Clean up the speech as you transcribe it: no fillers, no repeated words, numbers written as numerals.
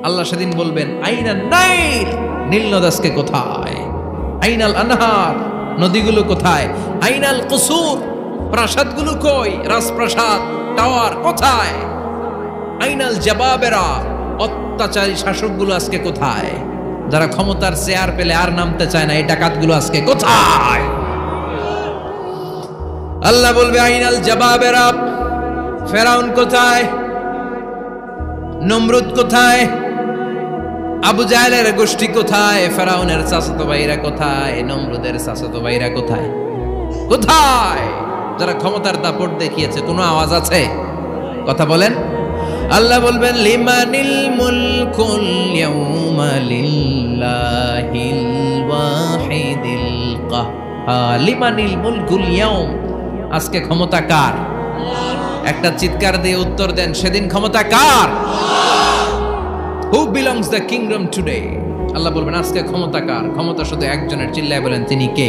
আল্লাহ সেদিন বলবেন আইনান নাইল, নীল নদ আজকে কোথায়? আইনাল আনহার, নদীগুলো কোথায়? আইনাল কুসুর, প্রাসাদগুলো কই? রাজপ্রাসাদ, টাওয়ার কোথায়? আইনাল জাবাবেরা, অত্যাচারী শাসকগুলো আজকে কোথায়? যারা ক্ষমতার চেয়ার পেলে আর নামতে চায় না, এই ডাকাতগুলো আজকে কোথায়? আল্লাহ বলবে আইনাল জাবাবেরা, ফেরাউন কোথায়? নমরুদ কোথায়? আবু জাহেলের গোষ্ঠী কোথায়? ফেরাউনের চাচাতো ভাইরা কোথায়? নমরুদের চাচাতো ভাইরা কোথায়? কোথায়? যারা ক্ষমতার দাপট দেখিয়েছে, কোনো আওয়াজ আছে? কথা বলেন। আল্লাহ বলবেন লিমানিল মুলকুল ইয়াউমা লিল্লাহিল ওয়াহিদিল কাহ্হার। লিমানিল মুলকুল ইয়াউম, আজকে ক্ষমতা কার? একটা চিৎকার দিয়ে উত্তর দেন, সেদিন ক্ষমতা কার? Who belongs the kingdom today? আল্লাহ বলবেন আজকে ক্ষমতা কার? ক্ষমতা শুধু একজনের, চিল্লায় বলেন তিনি কে?